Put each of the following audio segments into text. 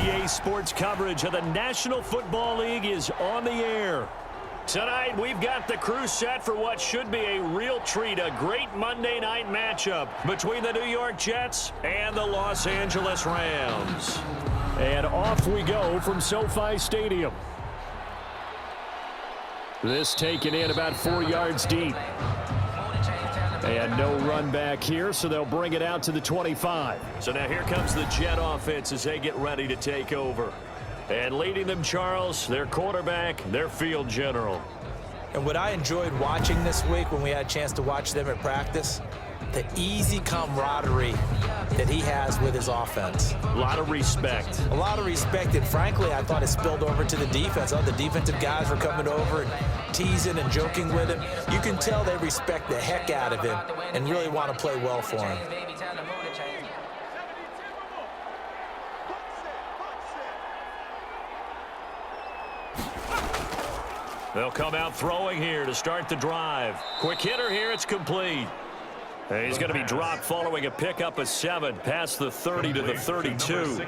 NBA sports coverage of the National Football League is on the air. Tonight, we've got the crew set for what should be a real treat, a great Monday night matchup between the New York Jets and the Los Angeles Rams. And off we go from SoFi Stadium. This taken in about 4 yards deep. And no run back here, so they'll bring it out to the 25. So now here comes the Jet offense as they get ready to take over. And leading them, Charles, their quarterback, their field general. And what I enjoyed watching this week when we had a chance to watch them at practice, the easy camaraderie that he has with his offense. A lot of respect. A lot of respect, and frankly, I thought it spilled over to the defense. All the defensive guys were coming over and teasing and joking with him. You can tell they respect the heck out of him and really want to play well for him. They'll come out throwing here to start the drive. Quick hitter here, it's complete. And he's going to be dropped following a pickup of 7 past the 30 to the 32.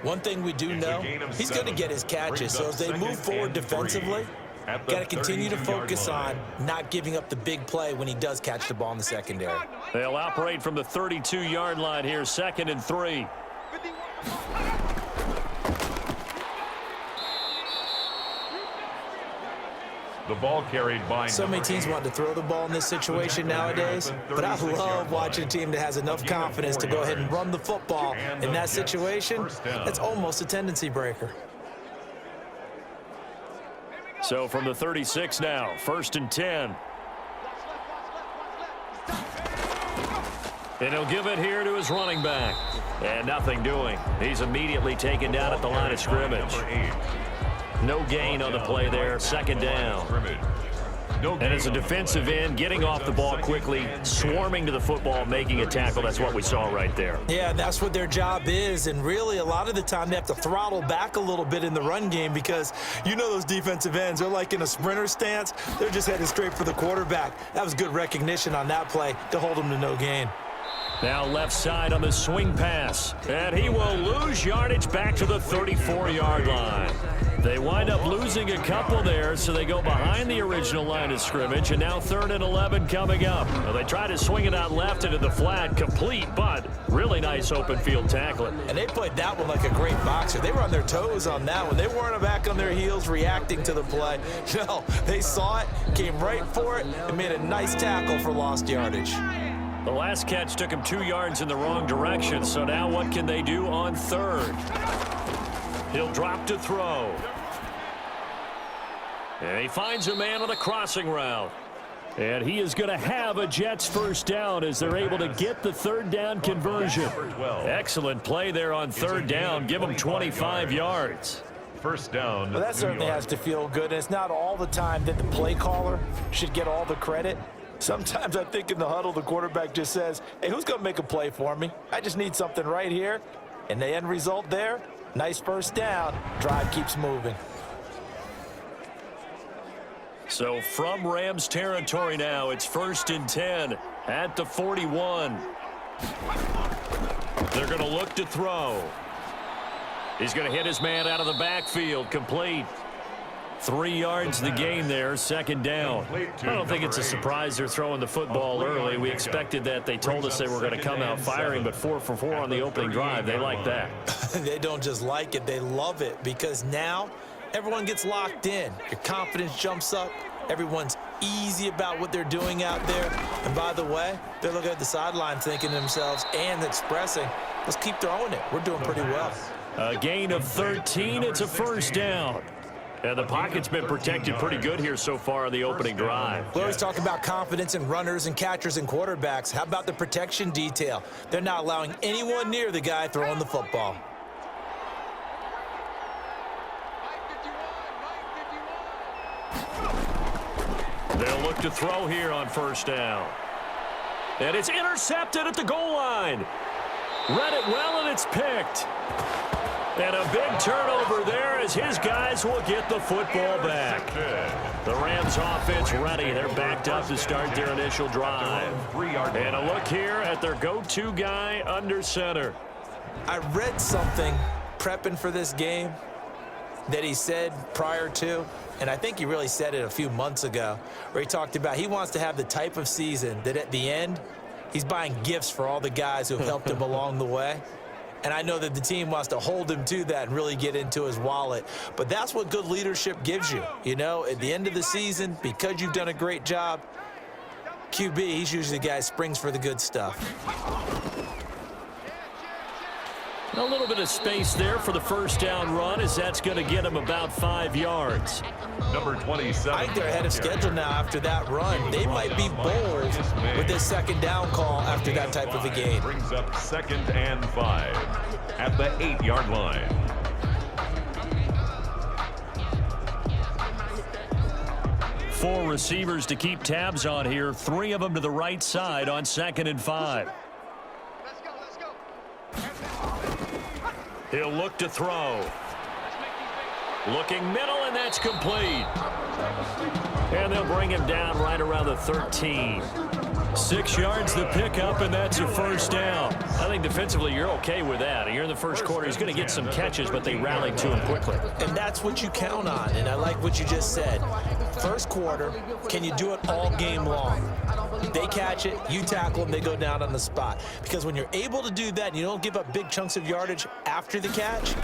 One thing we do know, he's going to get his catches. So as they move forward defensively, got to continue to focus on not giving up the big play when he does catch the ball in the secondary. They'll operate from the 32-yard line here, 2nd and 3. The ball carried by so many teams want to throw the ball in this situation nowadays, but I love watching a team that has enough confidence to go ahead and run the football in that situation. That's almost a tendency breaker. So from the 36 now, 1st and 10. And he'll give it here to his running back. And nothing doing. He's immediately taken down at the line of scrimmage. No gain on the play there, 2nd down. And as a defensive end, getting off the ball quickly, swarming to the football, making a tackle, that's what we saw right there. Yeah, that's what their job is, and really a lot of the time they have to throttle back a little bit in the run game because you know those defensive ends, they're like in a sprinter stance. They're just headed straight for the quarterback. That was good recognition on that play to hold them to no gain. Now left side on the swing pass, and he will lose yardage back to the 34-yard line. They wind up losing a couple there, so they go behind the original line of scrimmage, and now 3rd and 11 coming up. Well, they try to swing it out left into the flat, complete, but really nice open field tackling. And they played that one like a great boxer. They were on their toes on that one. They weren't back on their heels reacting to the play. No, they saw it, came right for it, and made a nice tackle for lost yardage. The last catch took him 2 yards in the wrong direction, so now what can they do on 3rd? He'll drop to throw. And he finds a man on the crossing route. And he is going to have a Jets first down as they're able to get the 3rd down conversion. Excellent play there on 3rd down. Give him 25 yards. First down. Well, that certainly has to feel good. And it's not all the time that the play caller should get all the credit. Sometimes I think in the huddle, the quarterback just says, hey, who's going to make a play for me? I just need something right here. And the end result there, nice first down. Drive keeps moving. So from Rams territory now, it's 1st and 10 at the 41. They're going to look to throw. He's going to hit his man out of the backfield, complete. 3 yards the gain there, 2nd down. I don't think it's a surprise they're throwing the football early. We expected that. They told us they were going to come out firing, but 4 for 4 on the opening drive. They like that. They don't just like it, they love it, because now everyone gets locked in. Your confidence jumps up. Everyone's easy about what they're doing out there. And by the way, they're looking at the sideline thinking to themselves and expressing, let's keep throwing it. We're doing pretty well. A gain of 13. It's a first down. And the pocket's been protected pretty good here so far on the opening drive. We always talk about confidence in runners and catchers and quarterbacks. How about the protection detail? They're not allowing anyone near the guy throwing the football. They'll look to throw here on 1st down. And it's intercepted at the goal line. Read it well, and it's picked. And a big turnover there as his guys will get the football back. The Rams offense ready. They're backed up to start their initial drive. And a look here at their go-to guy under center. I read something prepping for this game that he said prior to, and I think he really said it a few months ago, where he talked about he wants to have the type of season that at the end, he's buying gifts for all the guys who have helped him along the way. And I know that the team wants to hold him to that and really get into his wallet. But that's what good leadership gives you. You know, at the end of the season, because you've done a great job, QB, he's usually the guy who springs for the good stuff. A little bit of space there for the first down run, as that's going to get him about 5 yards. Number 27. I think they're ahead of schedule now after that run. They might be bold with this second down call after that type of a gain. Brings up 2nd and 5 at the 8-yard line. Four receivers to keep tabs on here. 3 of them to the right side on 2nd and 5. He'll look to throw. Looking middle, and that's complete. And they'll bring him down right around the 13. 6 yards the pickup, and that's a first down. I think defensively you're okay with that. You're in the first quarter. He's going to get some catches, but they rallied to him quickly. And that's what you count on, and I like what you just said. First quarter, can you do it all game long? They catch it, you tackle them, they go down on the spot. Because when you're able to do that and you don't give up big chunks of yardage after the catch,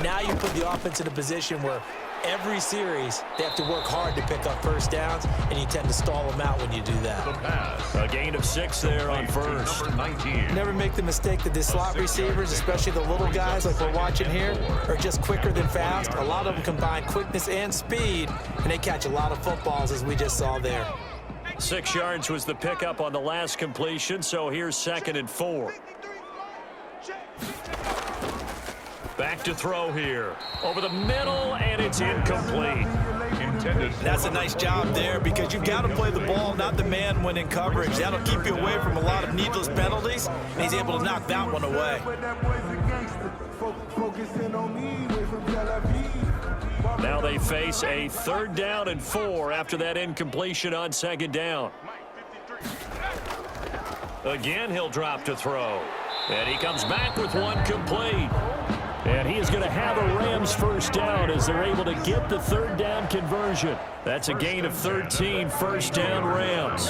now you put the offense in a position where every series they have to work hard to pick up first downs, and you tend to stall them out when you do that. The pass. A gain of 6 there on first. Number 19. Never make the mistake that the slot receivers, especially the little guys like we're watching here, are just quicker than fast. A lot of them combine quickness and speed, and they catch a lot of footballs, as we just saw there. 6 yards was the pickup on the last completion, so here's 2nd and 4. Back to throw here. Over the middle, and it's incomplete. Intended. That's a nice job there, because you've got to play the ball, not the man when in coverage. That'll keep you away from a lot of needless penalties, and he's able to knock that one away. Now they face a 3rd down and 4 after that incompletion on 2nd down. Again, he'll drop to throw. And he comes back with one complete. And he is going to have a Rams first down as they're able to get the 3rd down conversion. That's a gain of 13, first down Rams.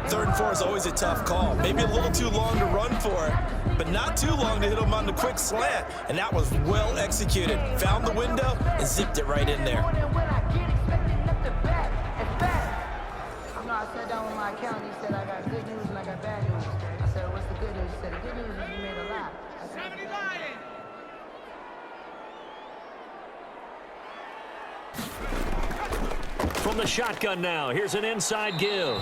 3rd and 4 is always a tough call. Maybe a little too long to run for it, but not too long to hit him on the quick slant. And that was well executed. Found the window and zipped it right in there. I sat down with my accountant. He said, I got good news and I got bad news. I said, what's the good news? He said, the good news is you made a lot. I said, "What's the bad news?" From the shotgun now, here's an inside give.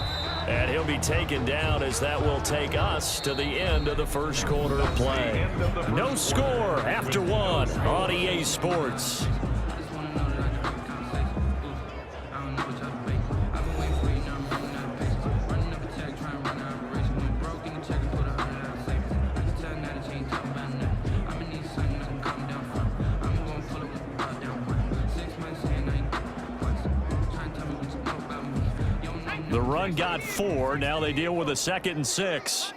And he'll be taken down, as that will take us to the end of the first quarter of play. No score after 1 on EA Sports. The run got 4. Now they deal with a 2nd and 6.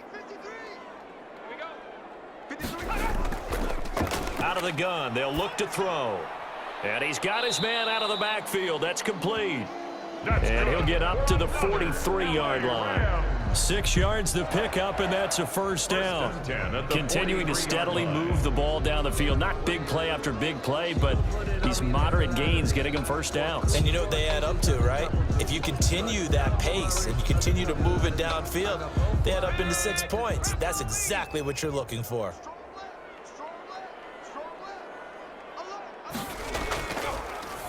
Out of the gun, they'll look to throw. And he's got his man out of the backfield. That's complete. And he'll get up to the 43-yard line. 6 yards the pickup, and that's a first down. Continuing to steadily move the ball down the field. Not big play after big play, but these moderate gains getting him first downs. And you know what they add up to, right? If you continue that pace and you continue to move it downfield, they add up into 6 points. That's exactly what you're looking for.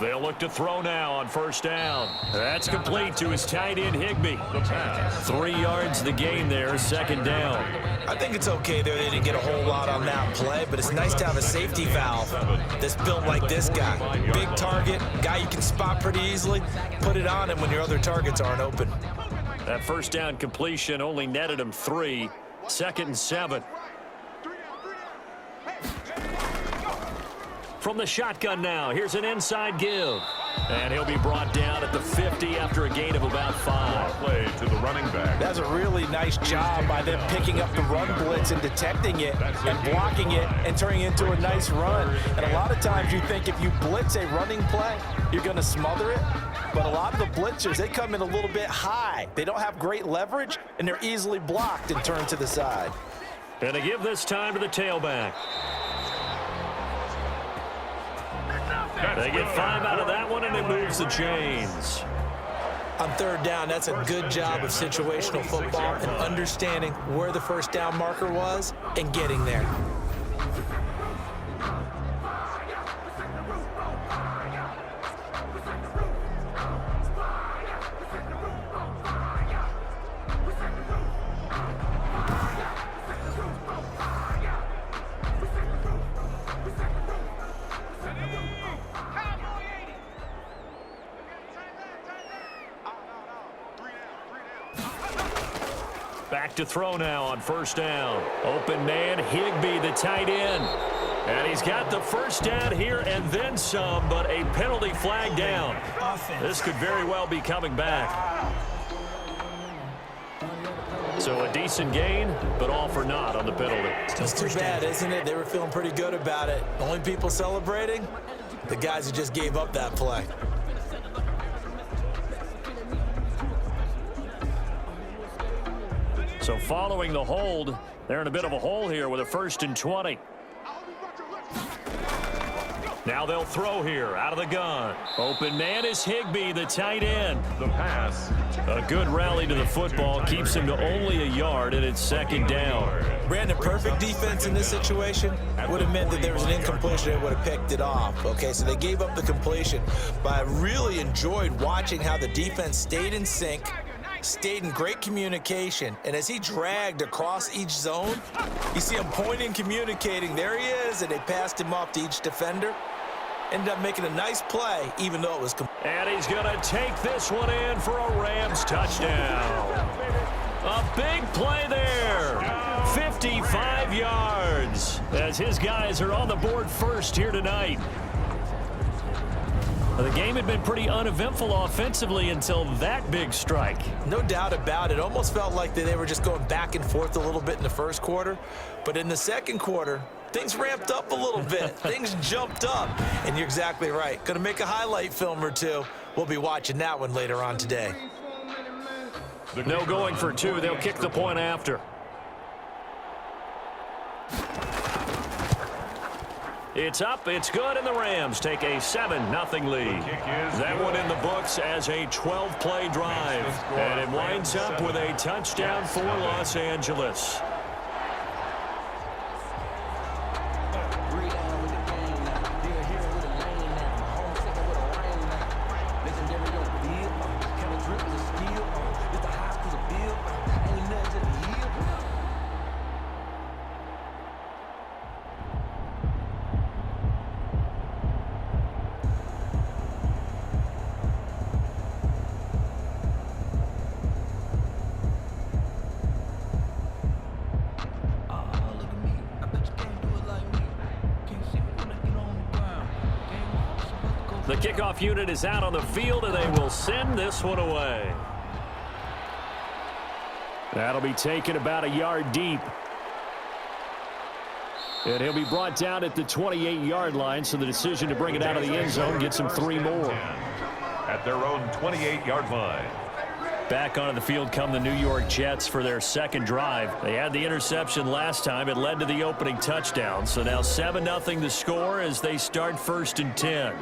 They'll look to throw now on first down. That's complete to his tight end, Higbee. 3 yards the gain there, 2nd down. I think it's okay there. They didn't get a whole lot on that play, but it's nice to have a safety valve that's built like this guy. Big target, guy you can spot pretty easily. Put it on him when your other targets aren't open. That first down completion only netted him 3. 2nd and 7. From the shotgun now, here's an inside give. And he'll be brought down at the 50 after a gain of about 5. Play to the running back. That's a really nice job by them picking up the run blitz and detecting it and blocking it and turning it into a nice run. And a lot of times you think if you blitz a running play, you're going to smother it. But a lot of the blitzers, they come in a little bit high. They don't have great leverage, and they're easily blocked and turned to the side. And they give this time to the tailback. They get 5 out of that one, and it moves the chains. On third down, that's a good job of situational football and understanding where the first down marker was and getting there. Back to throw now on first down. Open man, Higbee, the tight end. And he's got the first down here and then some, but a penalty flag down. This could very well be coming back. So a decent gain, but all for naught on the penalty. It's too bad, isn't it? They were feeling pretty good about it. The only people celebrating, the guys who just gave up that play. So following the hold, they're in a bit of a hole here with a 1st and 20. Now they'll throw here out of the gun. Open man is Higbee, the tight end. The pass. A good rally to the football keeps him to only a yard, and it's 2nd down. Brandon, perfect defense in this situation would have meant that there was an incompletion and would have picked it off. Okay, so they gave up the completion, but I really enjoyed watching how the defense stayed in sync, stayed in great communication, and as he dragged across each zone, you see him pointing, communicating, there he is, and they passed him off to each defender. Ended up making a nice play, even though it was and he's going to take this one in for a Rams touchdown. A big play there. 55 yards as his guys are on the board first here tonight. The game had been pretty uneventful offensively until that big strike. No doubt about it. Almost felt like they were just going back and forth a little bit in the first quarter. But in the second quarter, things ramped up a little bit. Things jumped up. And you're exactly right. Going to make a highlight film or two. We'll be watching that one later on today. No going for 2. They'll kick the point after. It's up, it's good, and the Rams take a 7-0 lead. That one in the books as a 12-play drive. And it winds up with a touchdown for Los Angeles. The kickoff unit is out on the field, and they will send this one away. That'll be taken about a yard deep. And he'll be brought down at the 28-yard line, so the decision to bring it out of the end zone gets him 3 more. At their own 28-yard line. Back onto the field come the New York Jets for their second drive. They had the interception last time. It led to the opening touchdown. So now 7-0 the score as they start 1st and 10.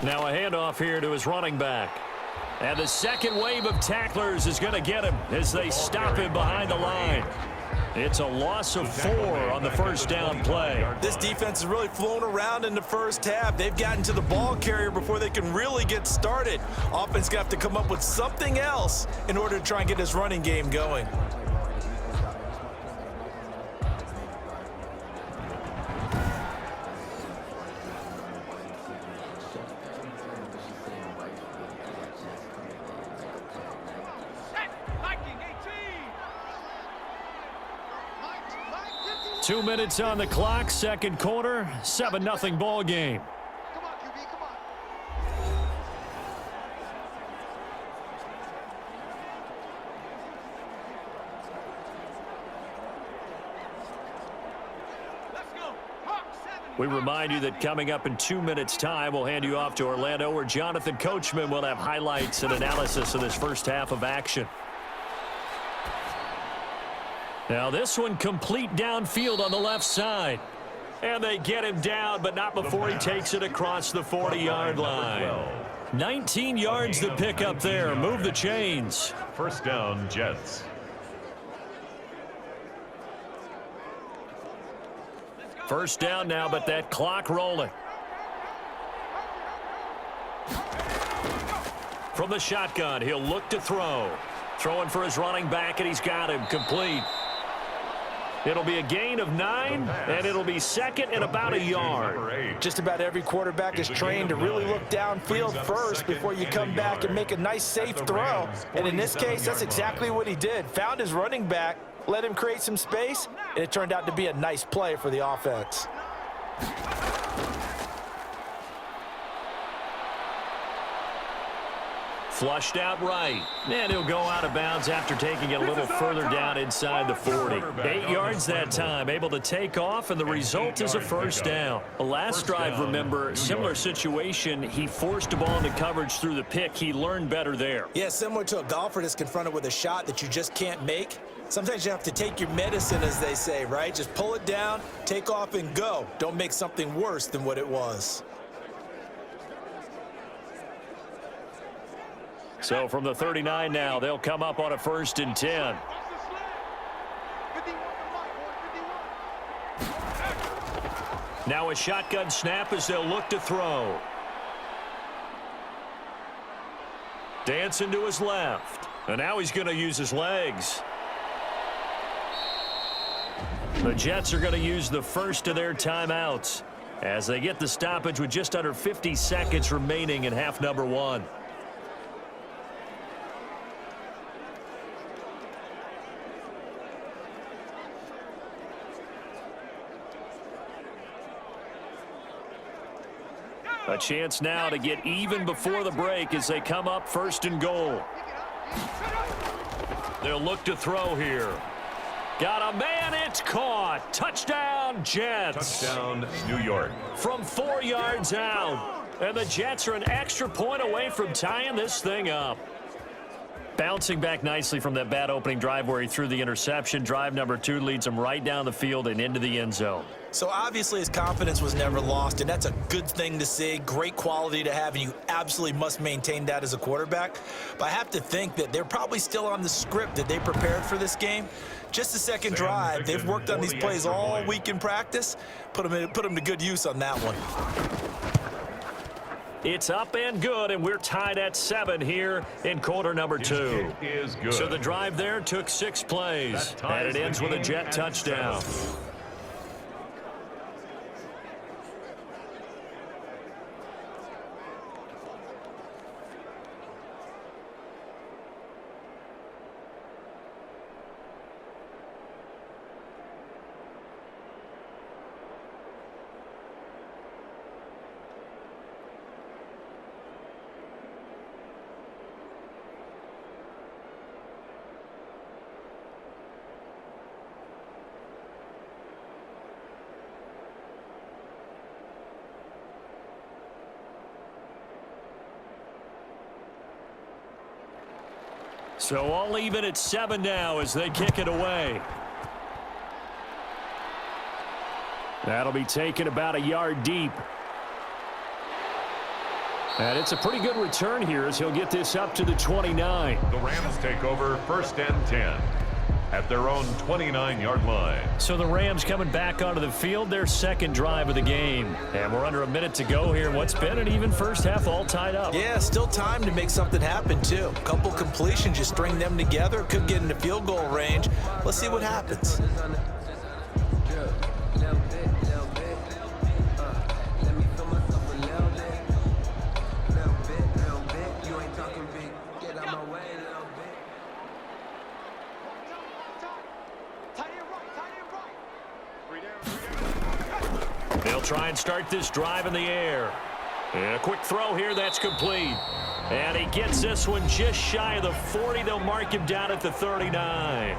Now a handoff here to his running back. And the second wave of tacklers is going to get him as they stop him behind the line. It's a loss of 4 on the first down play. This defense is really flown around in the first half. They've gotten to the ball carrier before they can really get started. Offense going to have to come up with something else in order to try and get this running game going. 2 minutes on the clock, second quarter, 7-0 ball game. Come on, QB, come on. Let's go. Hawk 7. We remind you that coming up in 2 minutes' time, we'll hand you off to Orlando, where Jonathan Coachman will have highlights and analysis of this first half of action. Now this one complete downfield on the left side. And they get him down, but not before he takes it across the 40-yard line. 19 yards to pick up there. Move the chains. First down, Jets. First down now, but that clock rolling. From the shotgun, he'll look to throw. Throwing for his running back, and he's got him complete. It'll be a gain of 9, and it'll be second and about a yard. Just about every quarterback is trained to really look downfield first before you come back and make a nice, safe throw. And in this case, that's exactly what he did. Found his running back, let him create some space, and it turned out to be a nice play for the offense. Flushed out right. And he'll go out of bounds after taking it a little further down inside the 40. 8 yards that time, able to take off, and the result is a first down. The last drive, remember, similar situation. He forced a ball into coverage through the pick. He learned better there. Yeah, similar to a golfer that's confronted with a shot that you just can't make. Sometimes you have to take your medicine, as they say, right? Just pull it down, take off, and go. Don't make something worse than what it was. So from the 39 now, they'll come up on a 1st and 10. Now a shotgun snap as they'll look to throw. Dancing to his left. And now he's going to use his legs. The Jets are going to use the first of their timeouts as they get the stoppage with just under 50 seconds remaining in half number 1. A chance now to get even before the break as they come up 1st and goal. They'll look to throw here. Got a man, it's caught. Touchdown, Jets. Touchdown, New York. From 4 yards out. And the Jets are an extra point away from tying this thing up. Bouncing back nicely from that bad opening drive where he threw the interception. Drive number 2 leads him right down the field and into the end zone. So obviously his confidence was never lost, and that's a good thing to see, great quality to have, and you absolutely must maintain that as a quarterback. But I have to think that they're probably still on the script that they prepared for this game. Just the second drive, they've worked on these plays all week in practice. Put them to good use on that one. It's up and good, and we're tied at 7 here in quarter number 2. Is good. So the drive there took 6 plays, and it ends with a Jet touchdown. So all even at 7 now as they kick it away. That'll be taken about a yard deep. And it's a pretty good return here as he'll get this up to the 29. The Rams take over 1st and 10 at their own 29-yard line. So the Rams coming back onto the field, their second drive of the game. And we're under a minute to go here. What's been an even first half, all tied up. Yeah, still time to make something happen, too. A couple completions, you string them together, could get into field goal range. Let's see what happens. They'll try and start this drive in the air. And a quick throw here, that's complete. And he gets this one just shy of the 40. They'll mark him down at the 39.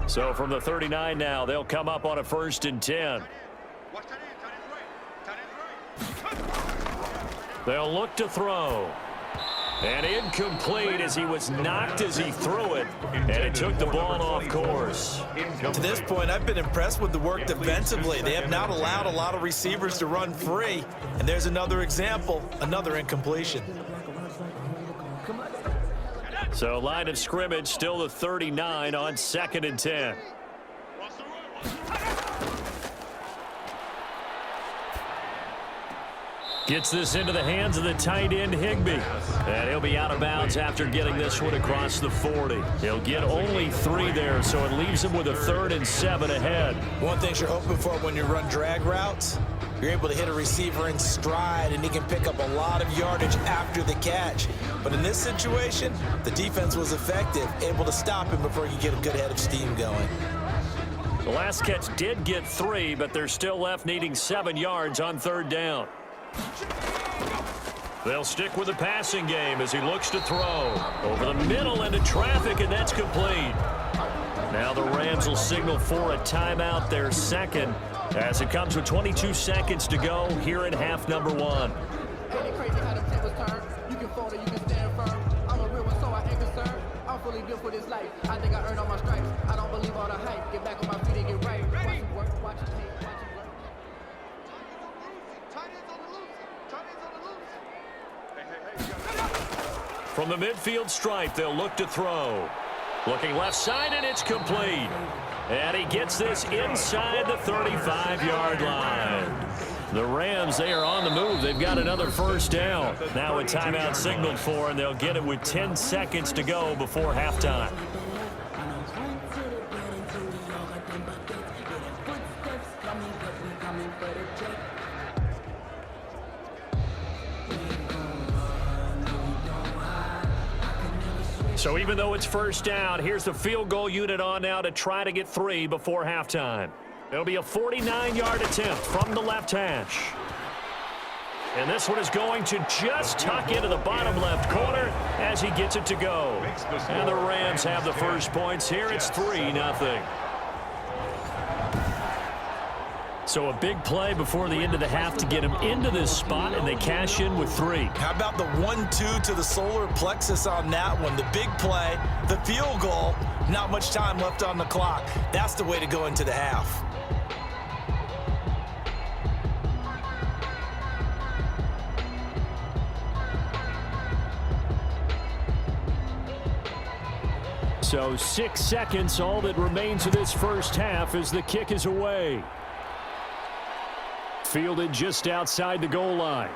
So from the 39 now, they'll come up on a 1st and 10. They'll look to throw. And incomplete as he was knocked as he threw it. And it took the ball off course. To this point, I've been impressed with the work defensively. They have not allowed a lot of receivers to run free. And there's another example, another incompletion. So line of scrimmage still the 39 on 2nd and 10. Gets this into the hands of the tight end, Higbee. And he'll be out of bounds after getting this one across the 40. He'll get only 3 there, so it leaves him with a 3rd and 7 ahead. One thing you're hoping for when you run drag routes, you're able to hit a receiver in stride, and he can pick up a lot of yardage after the catch. But in this situation, the defense was effective, able to stop him before he could get a good head of steam going. The last catch did get 3, but they're still left needing 7 yards on 3rd down. They'll stick with the passing game as he looks to throw. Over the middle into traffic, and that's complete. Now the Rams will signal for a timeout, their 2nd, as it comes with 22 seconds to go here in half number 1. Ain't it crazy how the tables turn? You can fold or you can stand firm. I'm a real one, so I ain't concerned. I'm fully built for this life. I think I earned all my stripes. I don't believe all the hype. Get back on my feet and get right. Watch it work, watch it hate, watch it work. From the midfield stripe, they'll look to throw. Looking left side, and it's complete. And he gets this inside the 35-yard line. The Rams, they are on the move. They've got another 1st down. Now a timeout signaled for, and they'll get it with 10 seconds to go before halftime. So even though it's 1st down, here's the field goal unit on now to try to get 3 before halftime. It'll be a 49-yard attempt from the left hash. And this one is going to just tuck into the bottom left corner as he gets it to go. And the Rams have the first points here. It's 3-0. So a big play before the end of the half to get him into this spot, and they cash in with 3. How about the 1-2 to the solar plexus on that one? The big play, the field goal, not much time left on the clock. That's the way to go into the half. So 6 seconds, all that remains of this first half as the kick is away. Fielded just outside the goal line.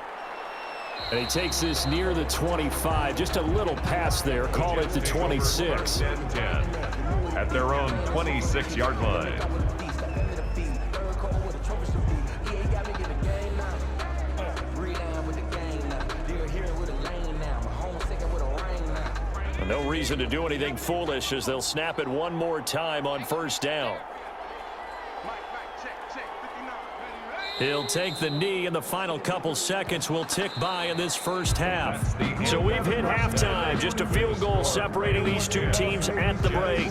And he takes this near the 25. Just a little pass there. Call it the 26. 10-10 at their own 26-yard line. No reason to do anything foolish as they'll snap it one more time on 1st down. He'll take the knee, and the final couple seconds will tick by in this first half. So we've hit halftime. Just a field goal separating these two teams at the break.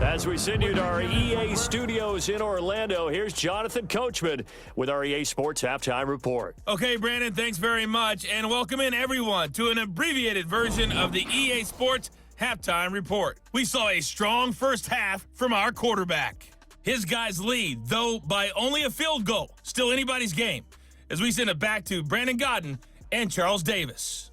As we send you to our EA studios in Orlando, here's Jonathan Coachman with our EA Sports Halftime Report. Okay, Brandon, thanks very much. And welcome in, everyone, to an abbreviated version of the EA Sports Halftime Report. We saw a strong first half from our quarterback. His guys lead, though by only a field goal. Still anybody's game. As we send it back to Brandon Godden and Charles Davis.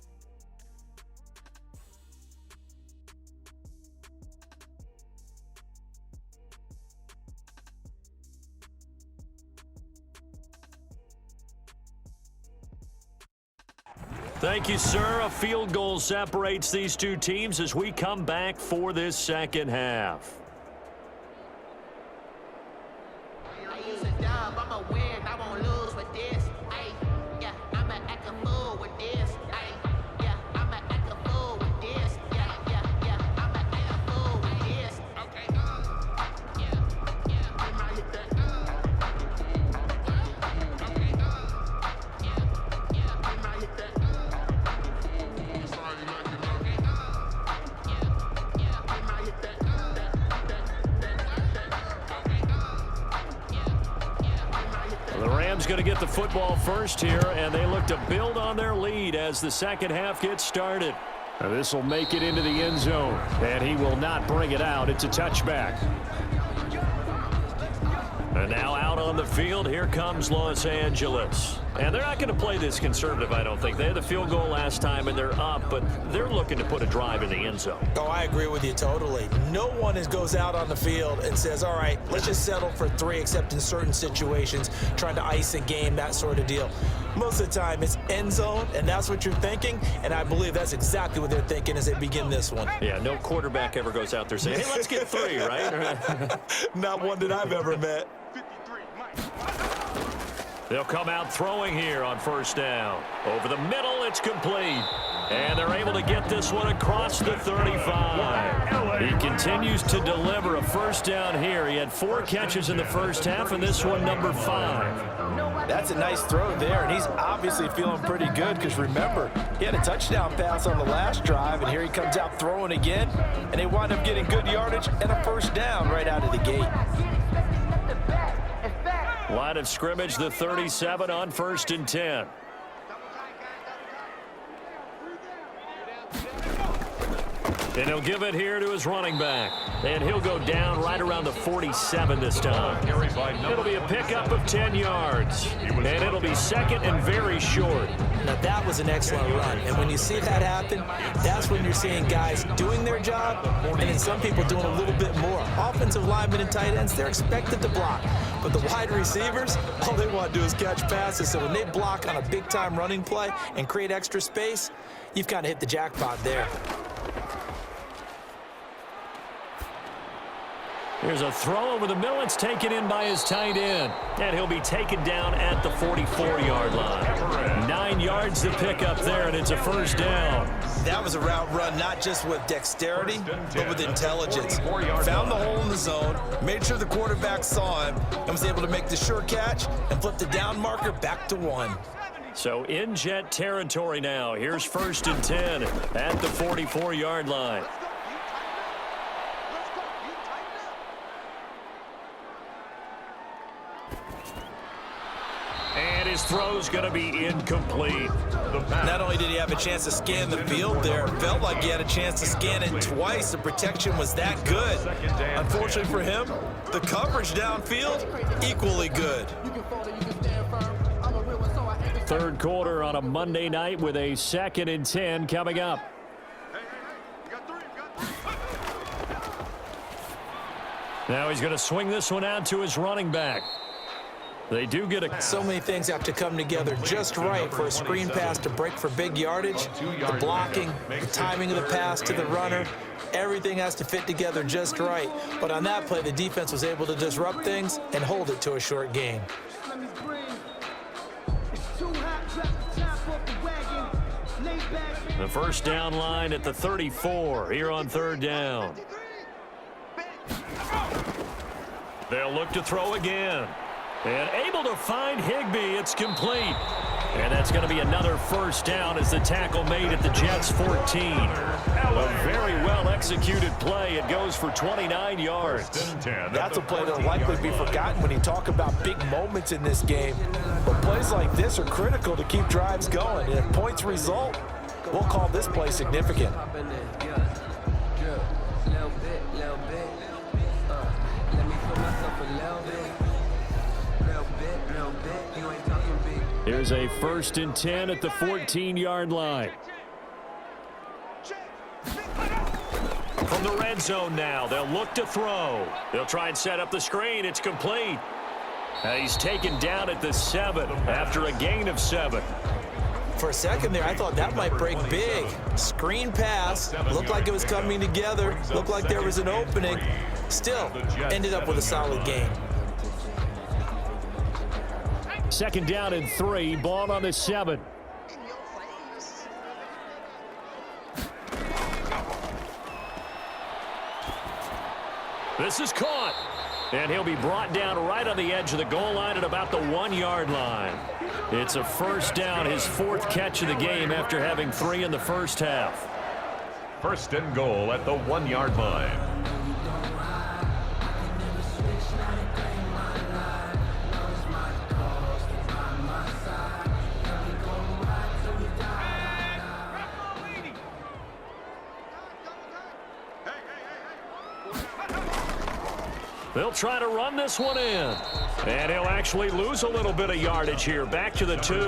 Thank you, sir. A field goal separates these two teams as we come back for this second half. I use a dub, I'ma win, I won't lose with with this. Ay, yeah, I'ma act a fool with this. Ay, yeah, I'ma act a fool with this. Yeah, I'ma act a fool with this. Okay. Yeah, I might hit that. Okay. Yeah, I might hit that. Sorry, like it, okay. Yeah, I might hit that. The Rams going to get the football first here, and they look to build on their lead as the second half gets started. This will make it into the end zone, and he will not bring it out. It's a touchback. And now out on the field, here comes Los Angeles. And they're not going to play this conservative, I don't think. They had the field goal last time, and they're up, but they're looking to put a drive in the end zone. Oh, I agree with you totally. No one goes out on the field and says, all right, let's just settle for 3, except in certain situations, trying to ice a game, that sort of deal. Most of the time, it's end zone, and that's what you're thinking, and I believe that's exactly what they're thinking as they begin this one. Yeah, no quarterback ever goes out there saying, hey, let's get 3, right? Not one that I've ever met. They'll come out throwing here on first down. Over the middle, it's complete. And they're able to get this one across the 35. He continues to deliver a first down here. He had 4 catches in the first half, and this one number 5. That's a nice throw there, and he's obviously feeling pretty good because, remember, he had a touchdown pass on the last drive, and here he comes out throwing again, and they wind up getting good yardage and a first down right out of the gate. Line of scrimmage, the 37 on 1st and 10. And he'll give it here to his running back. And he'll go down right around the 47 this time. It'll be a pickup of 10 yards. And it'll be second and very short. Now, that was an excellent run. And when you see that happen, that's when you're seeing guys doing their job and then some people doing a little bit more. Offensive linemen and tight ends, they're expected to block. But the wide receivers, all they want to do is catch passes. So when they block on a big-time running play and create extra space, you've kind of hit the jackpot there. Here's a throw over the middle. It's taken in by his tight end. And he'll be taken down at the 44-yard line. 9 yards to pick up there, and it's a first down. That was a route run not just with dexterity, but with intelligence. Found the hole in the zone, made sure the quarterback saw him, and was able to make the sure catch and flip the down marker back to 1. So in jet territory now. Here's 1st and 10 at the 44-yard line. And his throw's going to be incomplete. Not only did he have a chance to scan the field there, felt like he had a chance to scan it twice. The protection was that good. Unfortunately for him, the coverage downfield, equally good. Third quarter on a Monday night with a 2nd and 10 coming up. Now he's going to swing this one out to his running back. They do get a... So many things have to come together just right for a screen pass to break for big yardage. The blocking, the timing of the pass to the runner, everything has to fit together just right. But on that play, the defense was able to disrupt things and hold it to a short gain. The first down line at the 34 here on 3rd down. They'll look to throw again. And able to find Higbee. It's complete. And that's going to be another first down as the tackle made at the Jets' 14. A very well-executed play. It goes for 29 yards. That's a play that will likely be forgotten when you talk about big moments in this game. But plays like this are critical to keep drives going. And if points result, we'll call this play significant. Here's a 1st and 10 at the 14-yard line. From the red zone now, they'll look to throw. They'll try and set up the screen. It's complete. He's taken down at the 7 after a gain of 7. For a second there, I thought that might break big. Screen pass, looked like it was coming together, looked like there was an opening. Still, ended up with a solid gain. 2nd down and 3. Ball on the 7. This is caught. And he'll be brought down right on the edge of the goal line at about the 1-yard line. It's a 1st down, his 4th catch of the game after having 3 in the first half. 1st and goal at the 1-yard line. They'll try to run this one in. And he'll actually lose a little bit of yardage here. Back to the 2.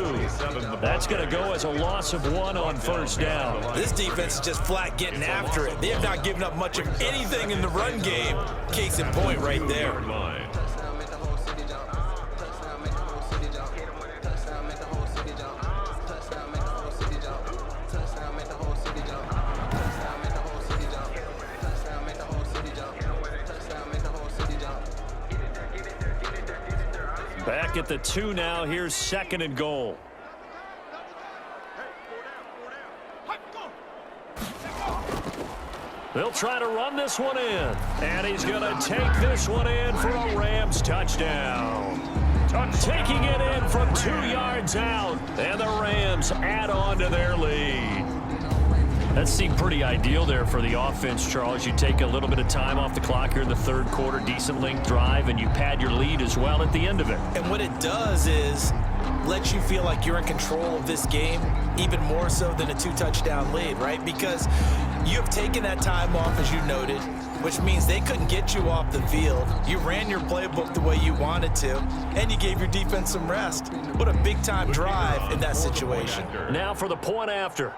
That's going to go as a loss of 1 on 1st down. This defense is just flat getting after it. They have not given up much of anything in the run game. Case in point right there. Back at the 2 now. Here's 2nd and goal. They'll try to run this one in. And he's going to take this one in for a Rams touchdown. Taking it in from 2 yards out. And the Rams add on to their lead. That seemed pretty ideal there for the offense, Charles. You take a little bit of time off the clock here in the 3rd quarter, decent length drive, and you pad your lead as well at the end of it. And what it does is let you feel like you're in control of this game, even more so than a 2-touchdown lead, right? Because you have taken that time off, as you noted, which means they couldn't get you off the field. You ran your playbook the way you wanted to, and you gave your defense some rest. What a big-time drive in that situation. Now for the point after.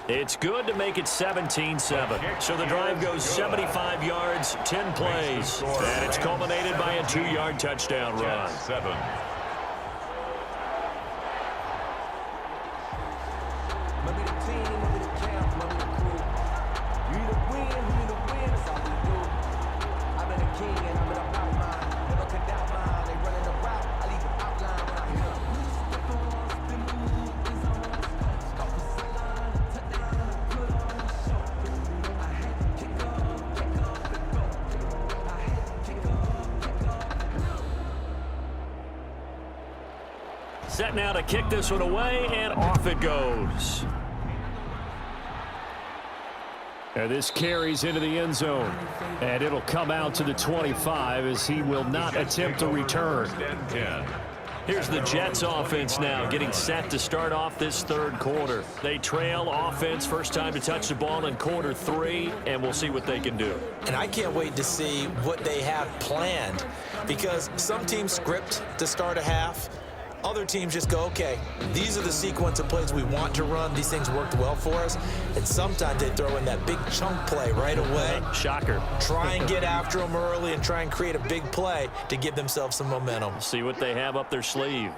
It's good to make it 17-7. So the drive goes 75 yards, 10 plays. And it's culminated by a 2-yard touchdown run. 7. Set now to kick this one away, and off it goes. And this carries into the end zone. And it'll come out to the 25 as he will not attempt a return. Here's the Jets offense now getting set to start off this 3rd quarter. They trail offense, first time to touch the ball in quarter 3, and we'll see what they can do. And I can't wait to see what they have planned, because some teams script to start a half. Other teams just go, okay, these are the sequence of plays we want to run. These things worked well for us. And sometimes they throw in that big chunk play right away. Shocker. Try and get after them early and try and create a big play to give themselves some momentum. See what they have up their sleeve.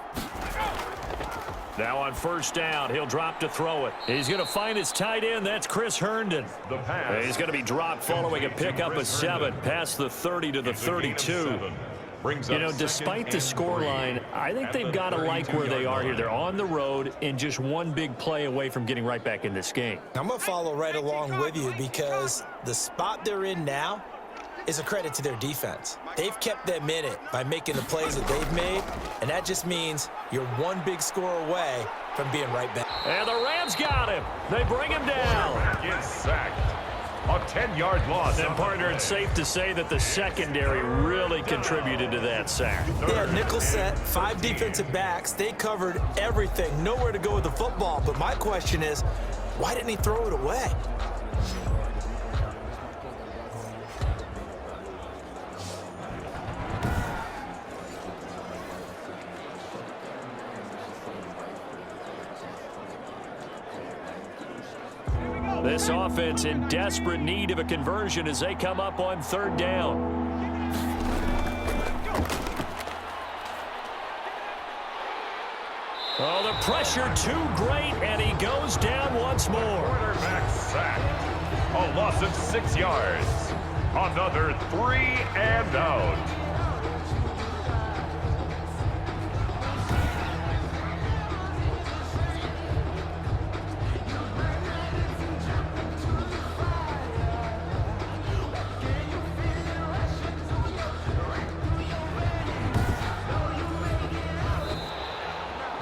Now on 1st down, he'll drop to throw it. He's going to find his tight end. That's Chris Herndon. He's going to be dropped following a pickup of 7 past the 30 to the 32. You know, despite the scoreline, I think they've got to like where they are here. They're on the road and just one big play away from getting right back in this game. I'm going to follow right along with you, because the spot they're in now is a credit to their defense. They've kept them in it by making the plays that they've made, and that just means you're one big score away from being right back. And the Rams got him. They bring him down. Is sacked. A 10-yard loss. And, partner, it's safe to say that the secondary really contributed to that sack. Yeah, nickel set, 5 defensive backs. They covered everything. Nowhere to go with the football. But my question is, why didn't he throw it away? This offense in desperate need of a conversion as they come up on 3rd down. Oh, the pressure too great, and he goes down once more. Quarterback sacked. A loss of 6 yards. Another 3 and out.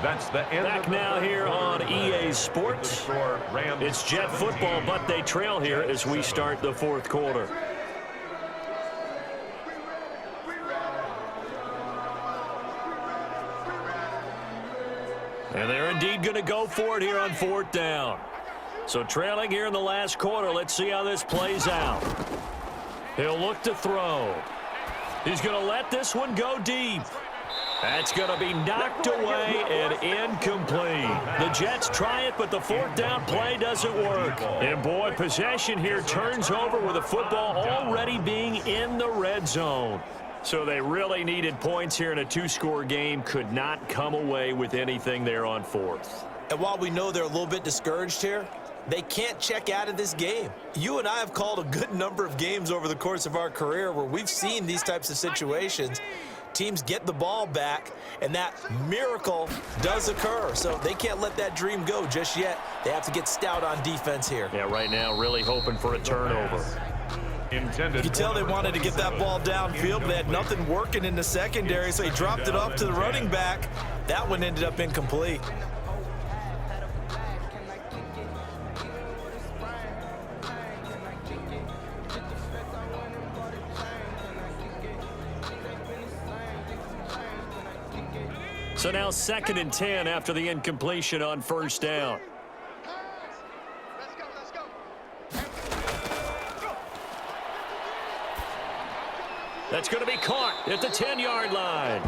That's the end. Back now here on EA Sports. It's Jet football, but they trail here as we start the fourth quarter. And they're indeed going to go for it here on fourth down. So trailing here in the last quarter, let's see how this plays out. He'll look to throw. He's going to let this one go deep. That's going to be knocked away and incomplete. The Jets try it, but the fourth down play doesn't work. And boy, possession here turns over with the football already being in the red zone. So they really needed points here in a two-score game. Could not come away with anything there on fourth. And while we know they're a little bit discouraged here, they can't check out of this game. You and I have called a good number of games over the course of our career where we've seen these types of situations. Teams get the ball back, and that miracle does occur. So they can't let that dream go just yet. They have to get stout on defense here. Yeah, right now really hoping for a turnover. You could tell they wanted to get that ball downfield, but they had nothing working in the secondary, so he dropped it off to the running back. That one ended up incomplete. So now 2nd and 10 after the incompletion on first down. Let's go. That's going to be caught at the 10-yard line.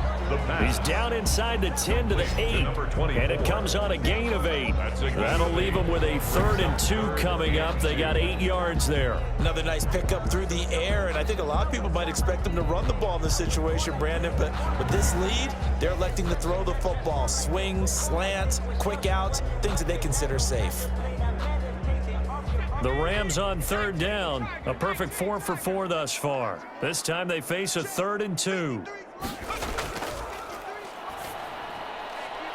He's down inside the 10 to the 8, and it comes on a gain of 8. That'll leave them with a 3rd and 2 coming up. They got 8 yards there. Another nice pickup through the air, and I think a lot of people might expect them to run the ball in this situation, Brandon, but with this lead, they're electing to throw the football. Swings, slants, quick outs, things that they consider safe. The Rams on 3rd down, a perfect 4 for 4 thus far. This time they face a 3rd and 2.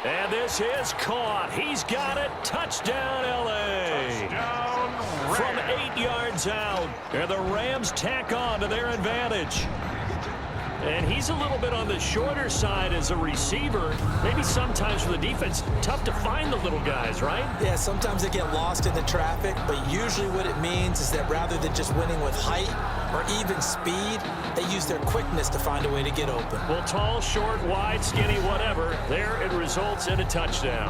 And this is caught. He's got it. Touchdown, L.A. From 8 yards out. And the Rams tack on to their advantage. And he's a little bit on the shorter side as a receiver. Maybe sometimes for the defense, tough to find the little guys, right? Yeah, sometimes they get lost in the traffic, but usually what it means is that rather than just winning with height or even speed, they use their quickness to find a way to get open. Well, tall, short, wide, skinny, whatever, there it results in a touchdown.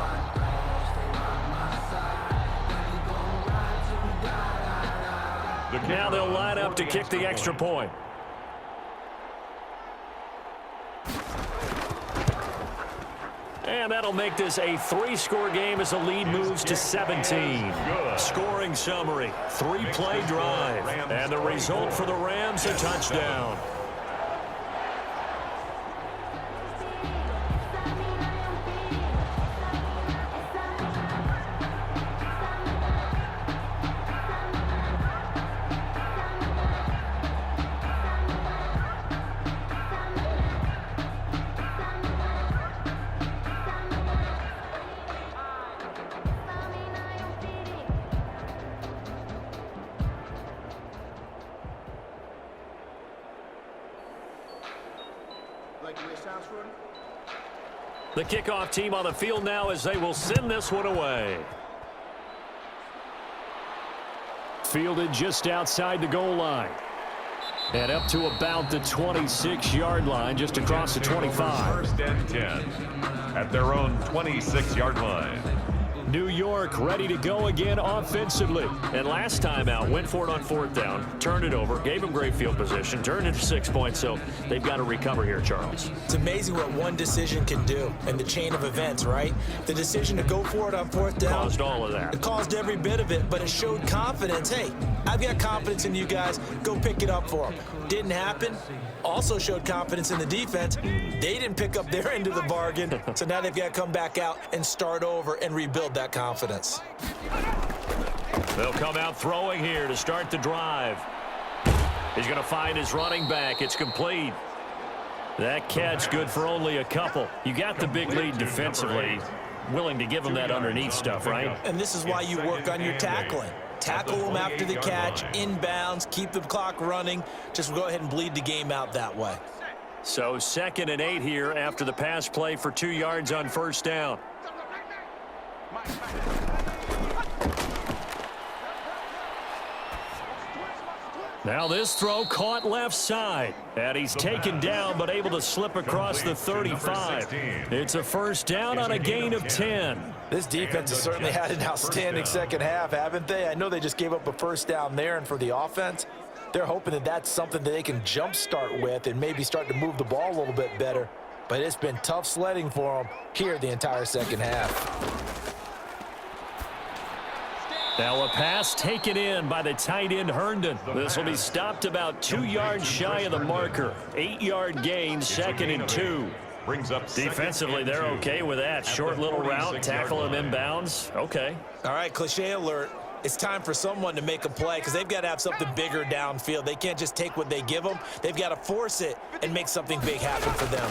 Now they'll line up to kick the extra point. And that'll make this a 3-score game as the lead moves to 17. Scoring summary, 3-play drive. And the result for the Rams, a touchdown. The kickoff team on the field now as they will send this one away. Fielded just outside the goal line. And up to about the 26-yard line, just across the 25. 1st and 10 at their own 26-yard line. New York ready to go again offensively. And last time out, went for it on 4th down, turned it over, gave them great field position, turned it to 6 points, so they've got to recover here, Charles. It's amazing what one decision can do in the chain of events, right? The decision to go for it on 4th down. Caused all of that. It caused every bit of it, but it showed confidence. Hey, I've got confidence in you guys. Go pick it up for them. Didn't happen. Also showed confidence in the defense. They didn't pick up their end of the bargain, so now they've got to come back out and start over and rebuild that confidence. They'll come out throwing here to start the drive. He's going to find his running back. It's complete. That catch good for only a couple. You got the big lead defensively. Willing to give him that underneath stuff, right? And this is why you work on your tackling. Tackle them after the catch, inbounds, keep the clock running. Just go ahead and bleed the game out that way. So 2nd and 8 here after the pass play for 2 yards on 1st down. Now this throw caught left side. And he's taken down but able to slip across the 35. It's a first down on a gain of 10. This defense has certainly had an outstanding second half, haven't they? I know they just gave up a first down there, and for the offense, they're hoping that that's something that they can jumpstart with and maybe start to move the ball a little bit better. But it's been tough sledding for them here the entire second half. Now a pass taken in by the tight end Herndon. This will be stopped about 2 yards shy of the marker. 8-yard gain, 2nd and 2. Defensively, they're okay with that. Short little route, tackle him inbounds. Okay. All right, cliche alert. It's time for someone to make a play because they've got to have something bigger downfield. They can't just take what they give them. They've got to force it and make something big happen for them.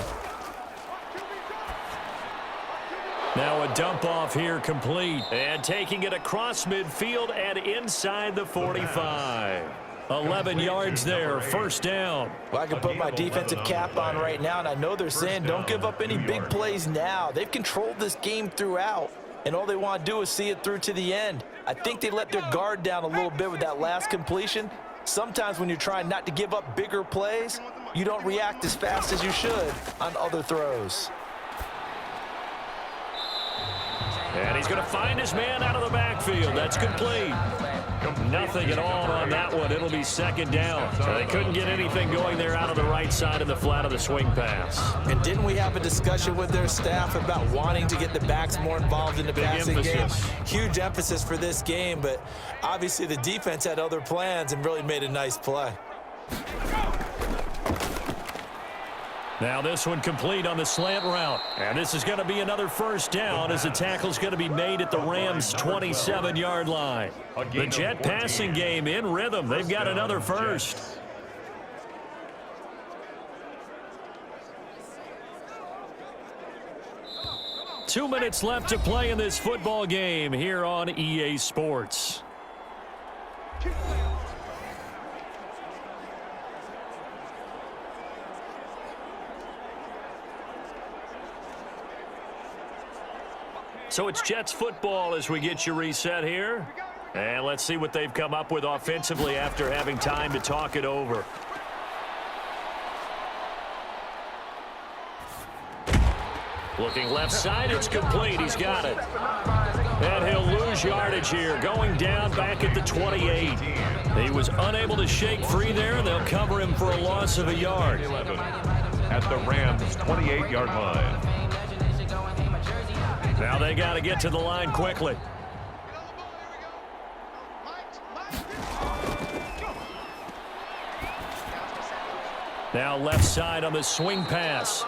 Now a dump off here complete. And taking it across midfield and inside the 45. 11 yards there, first down. Well, I can put my defensive cap on right now, and I know they're saying don't give up any big plays now. They've controlled this game throughout, and all they want to do is see it through to the end. I think they let their guard down a little bit with that last completion. Sometimes when you're trying not to give up bigger plays, you don't react as fast as you should on other throws. And he's going to find his man out of the backfield. That's complete. Nothing at all on that one. It'll be second down. So they couldn't get anything going there out of the right side of the flat of the swing pass. And didn't we have a discussion with their staff about wanting to get the backs more involved in the passing game? Huge emphasis for this game, but obviously the defense had other plans and really made a nice play. Now this one complete on the slant route. And this is going to be another first down as the tackle's going to be made at the Rams' 27-yard line. The Jet passing game in rhythm. They've got another first. Two minutes left to play in this football game here on EA Sports. So it's Jets football as we get you reset here. And let's see what they've come up with offensively after having time to talk it over. Looking left side, it's complete. He's got it. And he'll lose yardage here, going down back at the 28. He was unable to shake free there, and they'll cover him for a loss of a yard. At the Rams' 28-yard line. Now they got to get to the line quickly. Now left side on the swing pass.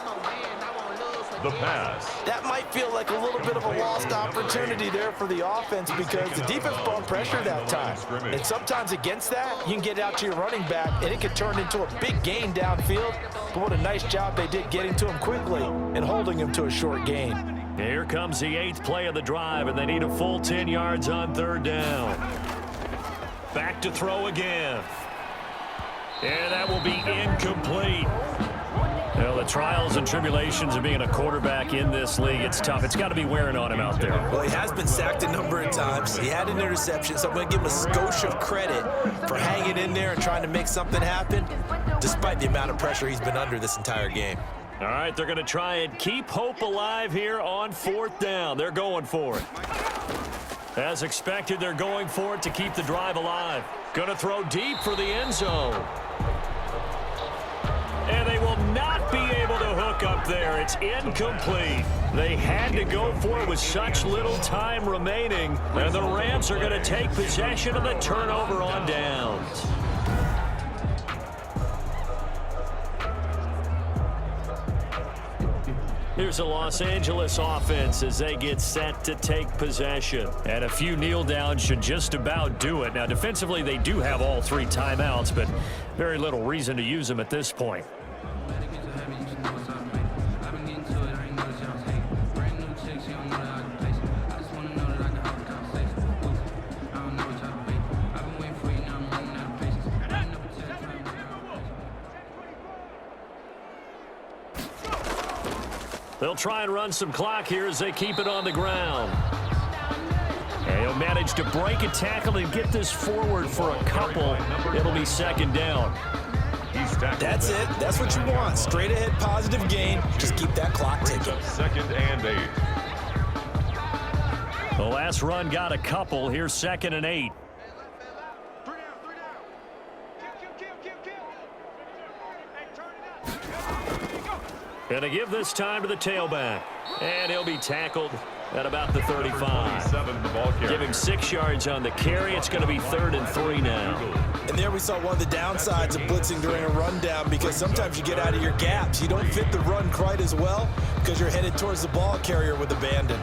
The pass. That might feel like a little bit of a lost opportunity there for the offense because the defense brought pressure that time. And sometimes against that, you can get out to your running back, and it can turn into a big gain downfield. But what a nice job they did getting to him quickly and holding him to a short gain. Here comes the 8th play of the drive, and they need a full 10 yards on third down. Back to throw again. And that will be incomplete. Well, the trials and tribulations of being a quarterback in this league, it's tough. It's got to be wearing on him out there. Well, he has been sacked a number of times. He had an interception, so I'm going to give him a skosh of credit for hanging in there and trying to make something happen, despite the amount of pressure he's been under this entire game. All right, they're going to try and keep hope alive here on fourth down. They're going for it. As expected, they're going for it to keep the drive alive. Going to throw deep for the end zone. And they will not be able to hook up there. It's incomplete. They had to go for it with such little time remaining. And the Rams are going to take possession of the turnover on downs. Here's a Los Angeles offense as they get set to take possession. And a few kneel downs should just about do it. Now, defensively, they do have all 3 timeouts, but very little reason to use them at this point. They'll try and run some clock here as they keep it on the ground. managed to break a tackle and get this forward for a couple. It'll be second down. That's it. That's what you want. Straight ahead positive gain. Just keep that clock ticking. Second and 8. The last run got a couple. Here's second and 8. 3 down. Kill. Hey, turn it up. There you go. Gonna give this time to the tailback. And he'll be tackled at about the 35. 27, the ball carrier. Give him 6 yards on the carry. It's going to be 3rd and 3 now. And there we saw one of the downsides of blitzing during a rundown, because sometimes you get out of your gaps. You don't fit the run quite as well because you're headed towards the ball carrier with abandon.